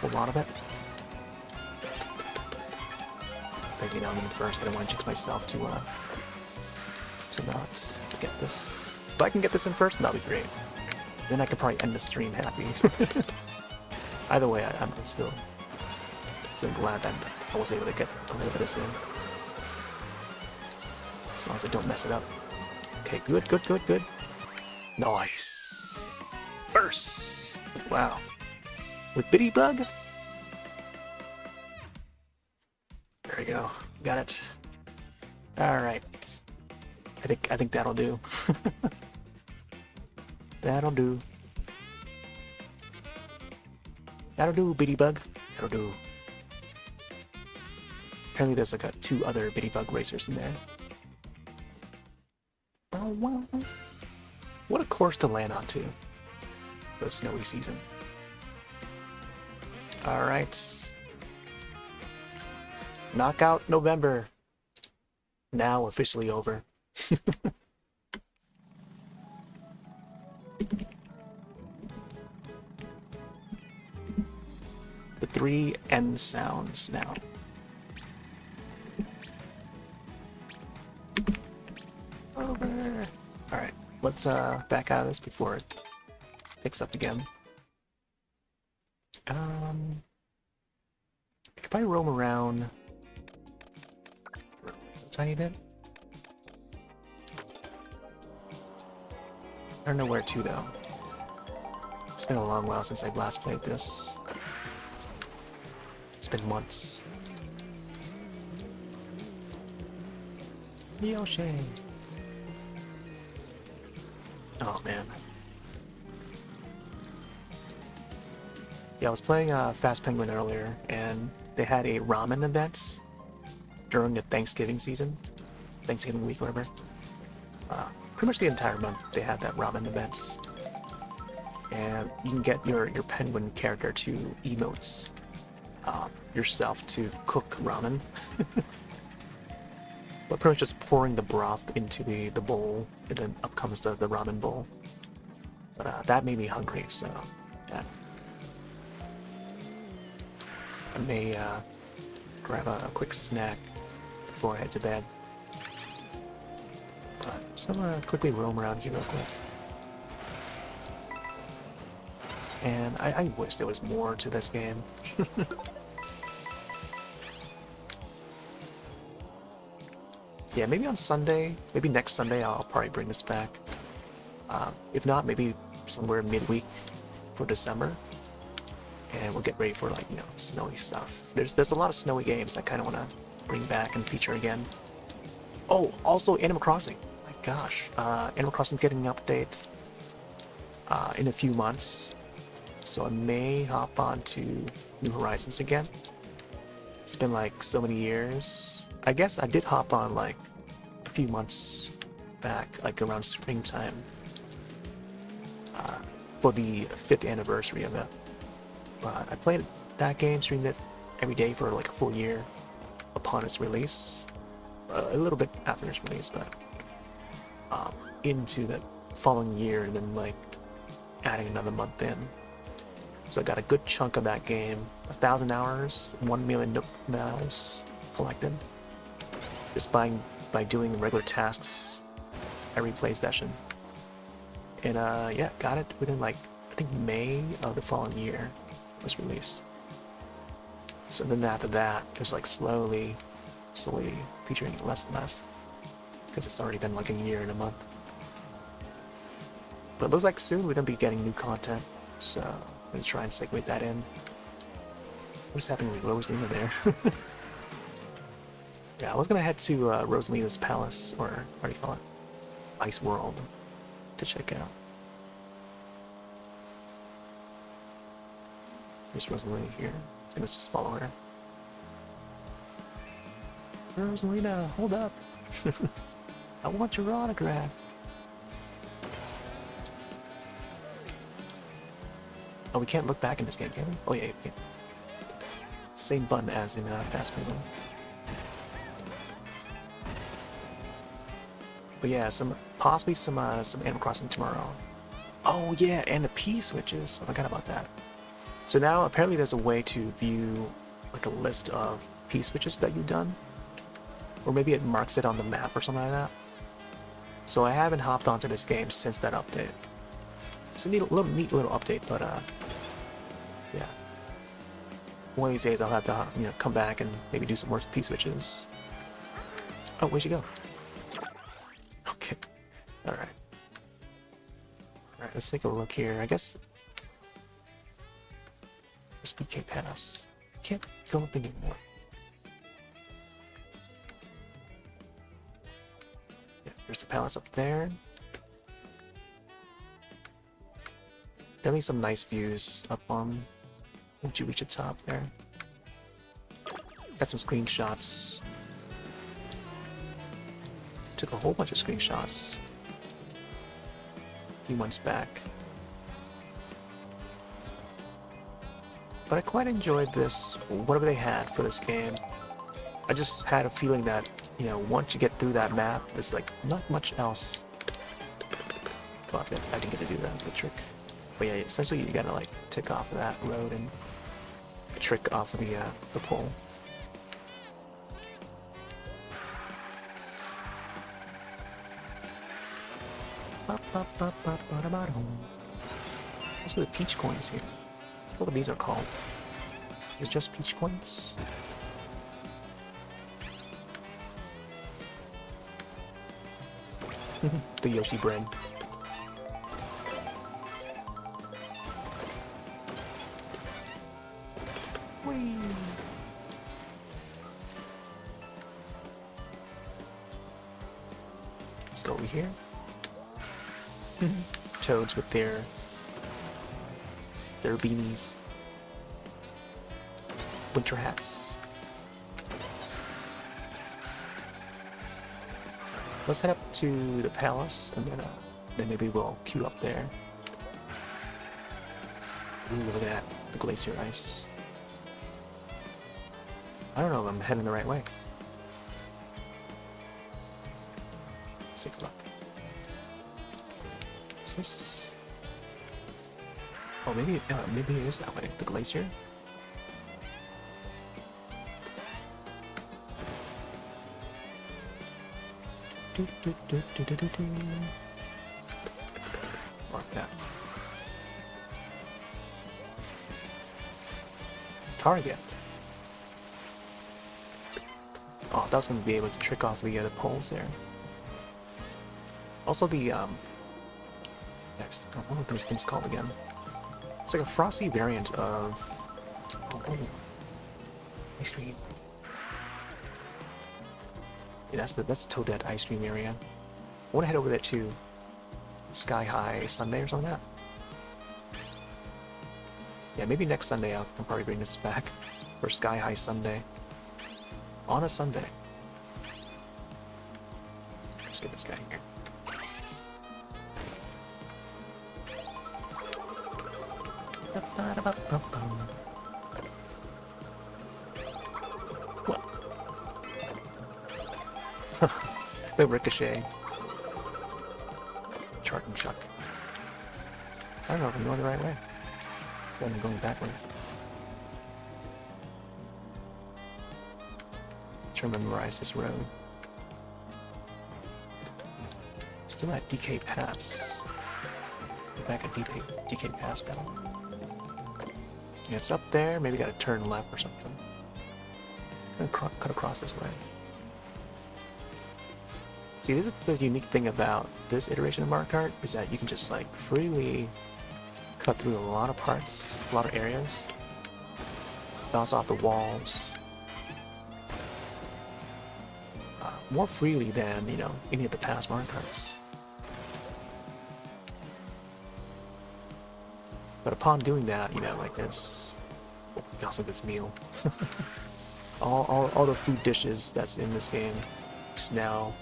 A lot of it. Taking down them first. I don't want to jinx myself to not get this. If I can get this in first, that'll be great. Then I could probably end the stream happy. Either way, I'm still glad that I was able to get a little bit of this in. As long as I don't mess it up. Okay, good. Nice. First. Wow. With Bitty Bug. There we go. Got it. Alright. I think that'll do. That'll do. That'll do, Bitty Bug. That'll do. apparently there's like two other bitty bug racers in there. What a course to land onto for the snowy season. Alright. Knockout November. Now officially over. The 3 N sounds now. Over. Alright, let's back out of this before it picks up again. I could probably roam around a tiny bit. I don't know where to though. It's been a long while since I've last played this. It's been months. Yoshi. Oh man. Yeah, I was playing Fast Penguin earlier, and they had a ramen event during the Thanksgiving season, Thanksgiving week, whatever. Pretty much the entire month they had that ramen event, and you can get your penguin character to emotes yourself to cook ramen. But pretty much just pouring the broth into the bowl, and then up comes the ramen bowl. But that made me hungry, so yeah. I may grab a quick snack before I head to bed. But so I'm gonna quickly roam around here real quick. And I wish there was more to this game. Yeah, maybe on Sunday, maybe next Sunday I'll probably bring this back. If not, maybe somewhere midweek for December. And we'll get ready for, like, you know, snowy stuff. There's a lot of snowy games I kind of want to bring back and feature again. Oh, also Animal Crossing. My gosh, Animal Crossing's getting an update in a few months, so I may hop on to New Horizons again. It's been like so many years. I guess I did hop on like a few months back, like around springtime, for the 5th anniversary of it. But I played that game, streamed it every day for like a full year upon its release. A little bit after its release, but into the following year, and then like adding another month in. So I got a good chunk of that game. 1,000 hours, 1 million miles collected. Just by doing regular tasks every play session. And yeah, got it within like, I think May of the following year was released. So then after that, just like slowly featuring it less and less, because it's already been like a year and a month. But it looks like soon we're gonna be getting new content, so I'm gonna try and segue that in. What's happening with Rosalina there? Yeah, I was gonna head to Rosalina's palace, or what do you call it? Ice World, to check out. There's Rosalina here. Let's just follow her. Rosalina, hold up. I want your autograph. Oh, we can't look back in this game, can we? Oh yeah, we can. Same button as in Fast Penguin. But yeah, possibly some Animal Crossing tomorrow. Oh yeah, and the P switches. I forgot about that. So now apparently there's a way to view like a list of P switches that you've done, or maybe it marks it on the map or something like that. So I haven't hopped onto this game since that update. It's a neat little update, but yeah. One of these days I'll have to, you know, come back and maybe do some more P switches. Oh, where'd you go? Okay. All right. All right. Let's take a look here. I guess. There's PK Pass. Can't go up anymore. Yeah, there's the palace up there. Definitely some nice views up on once you reach the top there. Got some screenshots. Took a whole bunch of screenshots a few months back. But I quite enjoyed this, whatever they had for this game. I just had a feeling that, you know, once you get through that map, there's like not much else. Oh, I didn't get to do that, the trick. But yeah, essentially you gotta like tick off of that road and trick off of the pole. Also the peach coins here. What these are called? It's just peach coins? The Yoshi bread. Whee! Let's go over here. Toads with their beanies. Winter hats. Let's head up to the palace, and then maybe we'll queue up there. Ooh, look at that, the glacier ice. I don't know if I'm heading the right way. Let's take a look. Is this? Oh, maybe it is that way. The glacier. Mark that. Target. Oh, that was going to be able to trick off the poles there. Also the next, what are those things called again? It's like a frosty variant of ice cream. Yeah, that's the Toadette ice cream area. I want to head over there to Sky High Sunday or something like that. Yeah, maybe next Sunday I'll probably bring this back for Sky High Sunday. On a Sunday. Let's get this guy here. What? The ricochet. Chart and chuck. I don't know if I'm going the right way. I'm going backward. Trying to memorize this road. Still at DK Pass. We're back at DK Pass battle. Yeah, it's up there. Maybe gotta turn left or something. I'm gonna cut across this way. See, this is the unique thing about this iteration of Mario Kart, is that you can just like freely cut through a lot of parts, a lot of areas, bounce off the walls, more freely than, you know, any of the past Mario Karts. But upon doing that, you know, like there's, oh gosh, look at this meal. all the food dishes that's in this game just now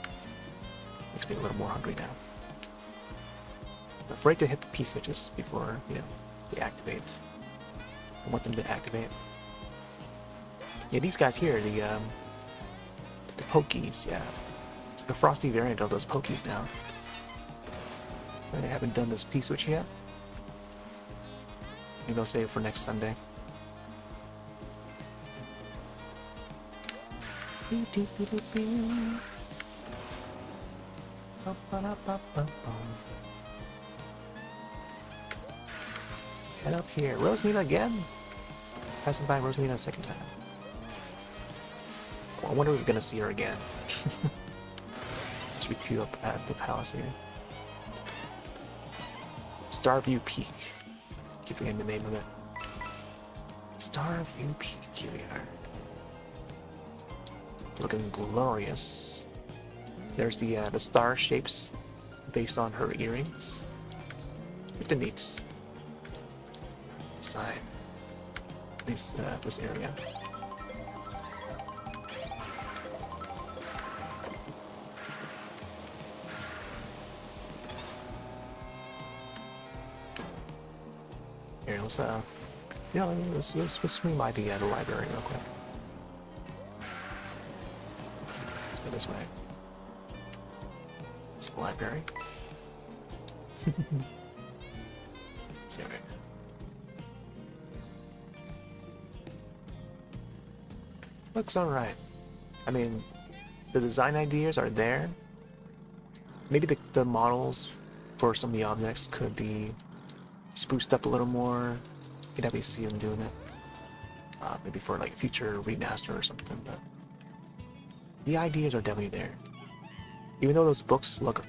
makes me a little more hungry now. I'm afraid to hit the P switches before, you know, they activate. I want them to activate. Yeah, these guys here, the Pokies, yeah. It's like a frosty variant of those Pokies now. I haven't done this P switch yet. Maybe I'll save it for next Sunday. Head up here. Rosanita again? Passing by Rosanita a second time. Well, I wonder if we're gonna see her again. Should we queue up at the palace here? Starview Peak. Keep forgetting the name of it. Starview Peak, here we are. Looking glorious. There's the star shapes based on her earrings. Pretty neat. Side. This area. let's swing by the library real quick. Let's go this way. It's the library. See right. Looks alright. I mean, the design ideas are there. Maybe the models for some of the objects could be spruced up a little more. You could definitely see them doing it. Maybe for like future remaster or something, but the ideas are definitely there. Even though those books look,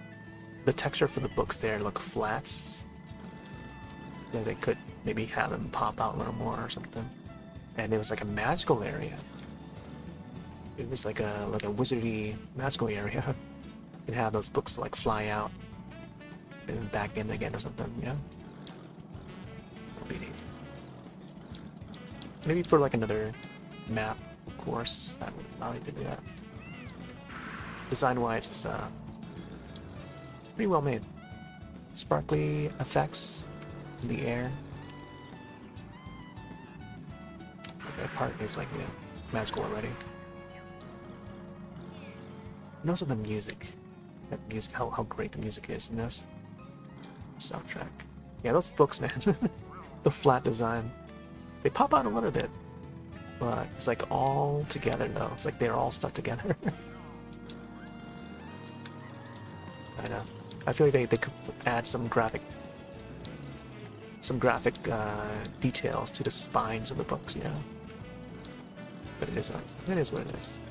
the texture for the books there look flats, yeah, they could maybe have them pop out a little more or something. And it was like a magical area. It was like a wizardy magical area. You can have those books like fly out and then back in again or something, yeah. That'd be neat. Maybe for like another map course that would allow you to do that. Design-wise, it's pretty well made. Sparkly effects in the air. That part is like, yeah, magical already. And also the music. That music, how great the music is in this soundtrack. Yeah, those books, man. The flat design. They pop out a little bit, but it's like all together though. It's like they're all stuck together. I know. I feel like they could add some graphic details to the spines of the books, you know. But it is what it is.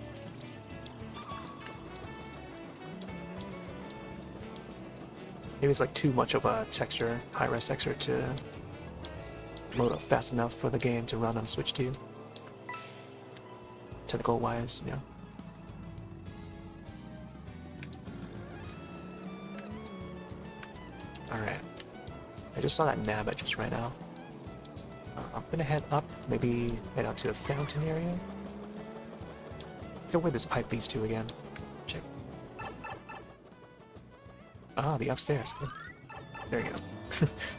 Maybe it's like too much of a texture, high-res texture to load up fast enough for the game to run on Switch 2. Technical-wise, yeah. Alright. I just saw that nab just right now. I'm gonna head up, maybe head out to the fountain area. Go where this pipe leads to again. Check. Ah, the upstairs. There you go.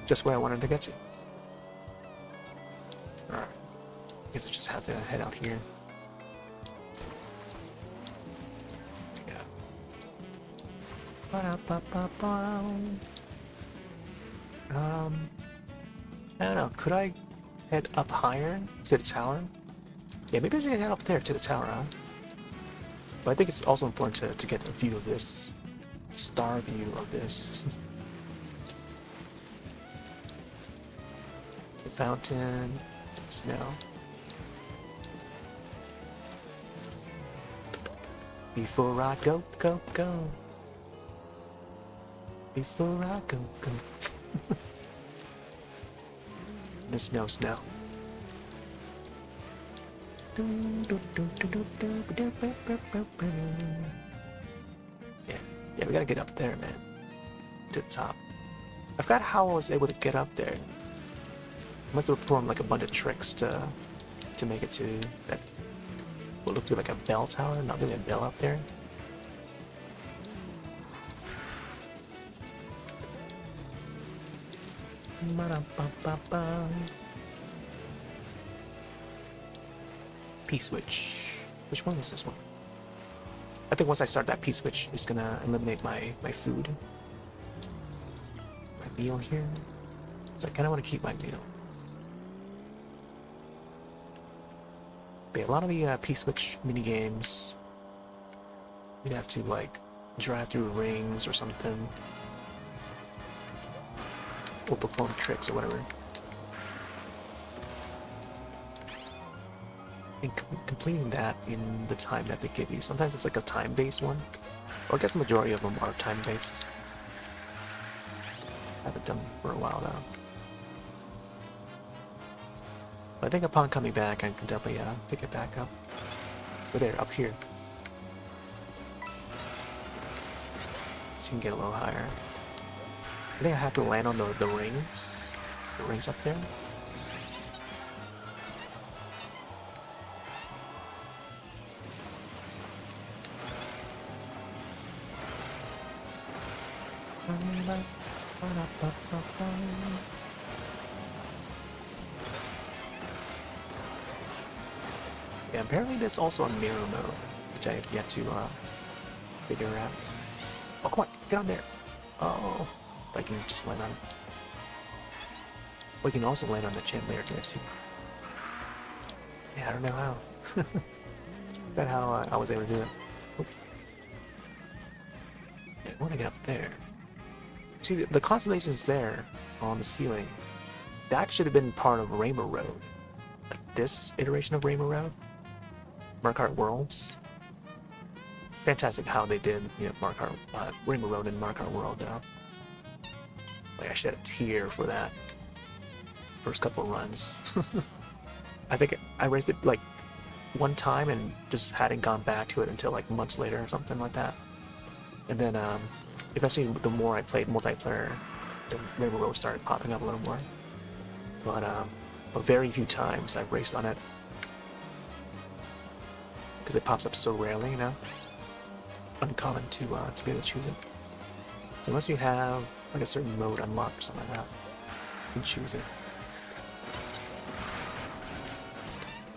Just where I wanted to get to. Alright. Guess I just have to head out here. There you go. I don't know. Could I head up higher to the tower? Yeah, maybe I should head up there to the tower, huh? But I think it's also important to get a view of this. Star view of this. The fountain, snow. Before I go. Before I go. The snow. Yeah, we gotta get up there, man. To the top. I forgot how I was able to get up there. I must have performed like a bunch of tricks to make it to that. What looked like a bell tower, not really a bell up there. P-switch. Which one was this one? I think once I start that P-switch, it's gonna eliminate my food. My meal here. So I kinda wanna keep my meal. But yeah, a lot of the P-switch minigames, you'd have to like drive through rings or something. Or perform tricks or whatever. And completing that in the time that they give you. Sometimes it's like a time-based one. Or I guess the majority of them are time-based. I haven't done for a while now. But I think upon coming back, I can definitely pick it back up. Over there, up here. So you can get a little higher. I think I have to land on the rings. The rings up there. Yeah, apparently there's also a mirror mode, which I have yet to figure out. Oh, come on, get on there. Oh, I can just land on. We can also land on the chandelier there too. Yeah, I don't know how. Is that how I was able to do it? Oop. Yeah, I want to get up there. See, the constellations there on the ceiling, that should have been part of Rainbow Road. Like this iteration of Rainbow Road. Mark Worlds. Fantastic how they did, you know, Rainbow Road and Mark World now. Like I should have a tier for that. First couple of runs. I think I raced it like one time and just hadn't gone back to it until like months later or something like that. And then eventually the more I played multiplayer, the Rainbow Road started popping up a little more. But very few times I've raced on it. Because it pops up so rarely, you know? Uncommon to be able to choose it. So unless you have like a certain mode unlocked or something like that, you can choose it.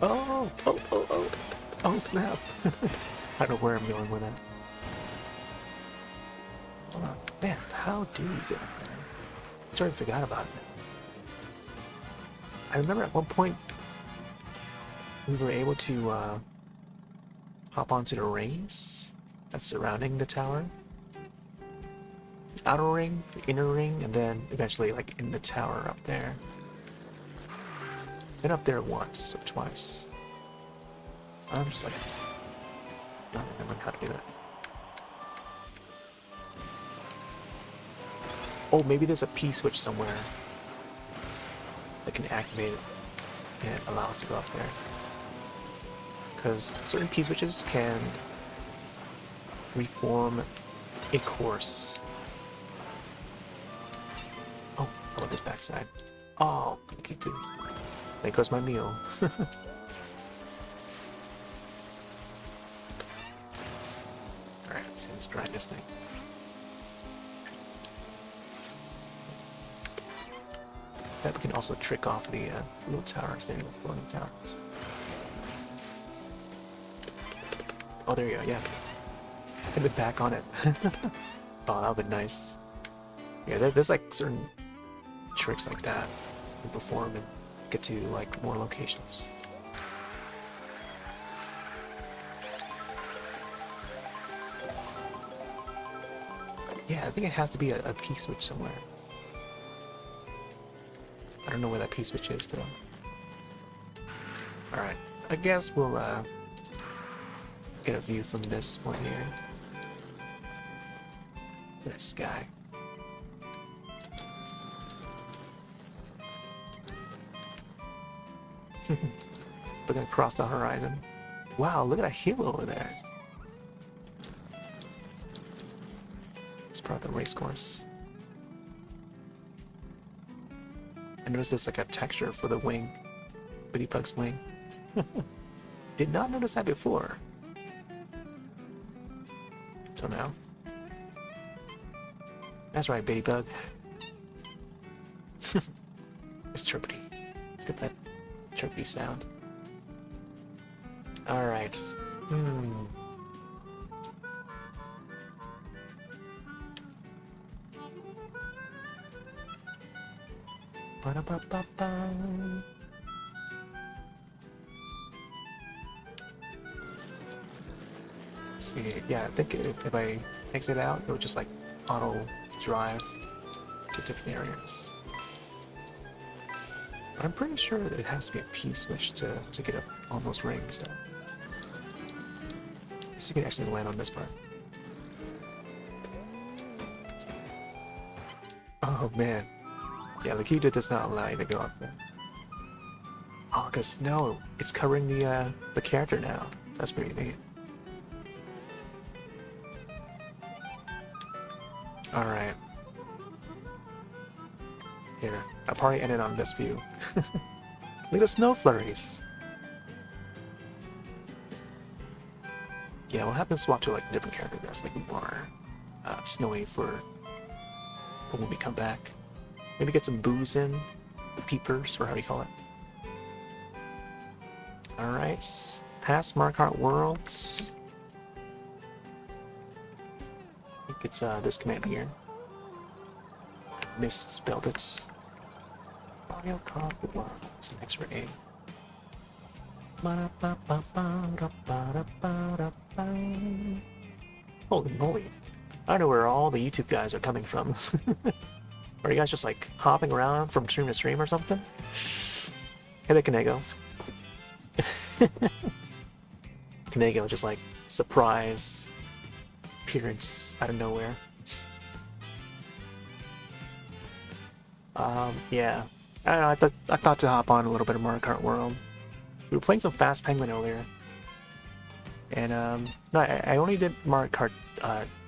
Oh, oh, oh, oh, oh snap. I don't know where I'm going with that. Hold on. Man, how do you get up there? I sort of forgot about it. I remember at one point we were able to hop onto the rings that's surrounding the tower. Outer ring, the inner ring, and then eventually like in the tower up there. Been up there once or twice. I'm just like not remembering how to do that. Oh, maybe there's a P switch somewhere that can activate it and allow us to go up there. Because certain P switches can reform a course. Oh, I want this backside. Oh, okay, too. There goes my meal. Alright, let's see, let's grind this thing. That we can also trick off the little towers there, the floating towers. Oh, there you go, yeah. And then back on it. Oh, that would be nice. Yeah, there's like certain tricks like that you perform and get to like more locations. Yeah, I think it has to be a P switch somewhere. I don't know where that P switch is though. Alright, I guess we'll get a view from this one here. That sky. We're gonna cross the horizon. Wow, look at that hill over there. It's part of the race course. I noticed there's like a texture for the wing. Bitty Bug's wing. Did not notice that before. So now. That's right, Bitty Bug. It's chirpy. Let's get that chirpy sound. Alright. Ba-da-ba-ba-ba. Let's see, yeah, I think if I exit out, it would just like auto drive to different areas. But I'm pretty sure that it has to be a P switch to get up on those rings. So. Let's see if we can actually land on this part. Oh man. Yeah, the keyboard does not allow you to go up there. Oh, because snow, it's covering the character now. That's pretty neat. Alright. Here, I'll probably end it on this view. Look at the snow flurries! Yeah, we'll have to swap to like a different character that's like more snowy for when we come back. Maybe get some booze in, the peepers, or how do you call it? Alright, past Mario Kart Worlds. I think it's this command here. Misspelled it. Mario Kart Worlds. Next for A. Holy moly. I don't know where all the YouTube guys are coming from. Are you guys just like hopping around from stream to stream or something? Hey there, Kanego. Kanego just like surprise appearance out of nowhere. Yeah. I don't know, I thought to hop on a little bit of Mario Kart World. We were playing some Fast Penguin earlier. And no, I only did Mario Kart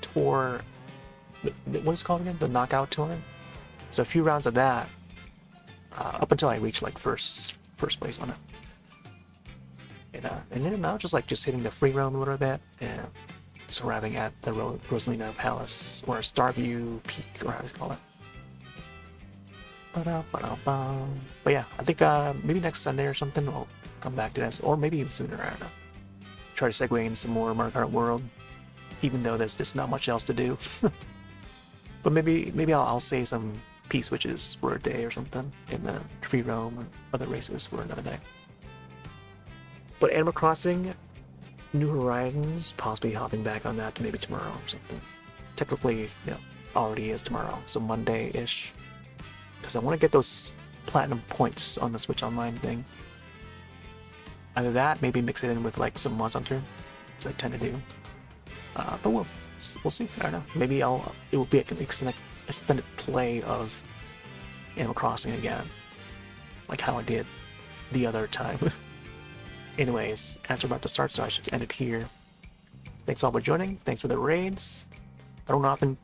Tour. What is it called again? The Knockout Tour. So a few rounds of that, up until I reached like first place on it. And then now just hitting the free roam a little bit and just arriving at the Rosalina Palace or Starview Peak or how do you call it. But yeah, I think maybe next Sunday or something we'll come back to this, or maybe even sooner. I don't know. Try to segue in some more Mario Kart World, even though there's just not much else to do. But maybe I'll save some P switches for a day or something in the free roam and other races for another day. But Animal Crossing, New Horizons, possibly hopping back on that maybe tomorrow or something. Technically, already is tomorrow, so Monday-ish. Because I want to get those platinum points on the Switch Online thing. Either that, maybe mix it in with like some Monster Hunter, as I tend to do. But we'll see. I don't know. Maybe it will be an extended play of Animal Crossing again, like how I did the other time. Anyways, as we're about to start, so I should end it here. Thanks all for joining. Thanks for the raids. I don't often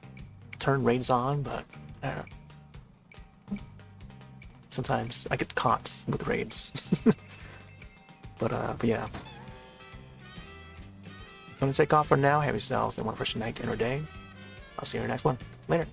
turn raids on, but I don't know. Sometimes I get caught with raids. But yeah. I'm gonna take off for now. Have yourselves a wonderful night and or day. I'll see you in the next one. Later.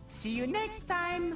See you next time!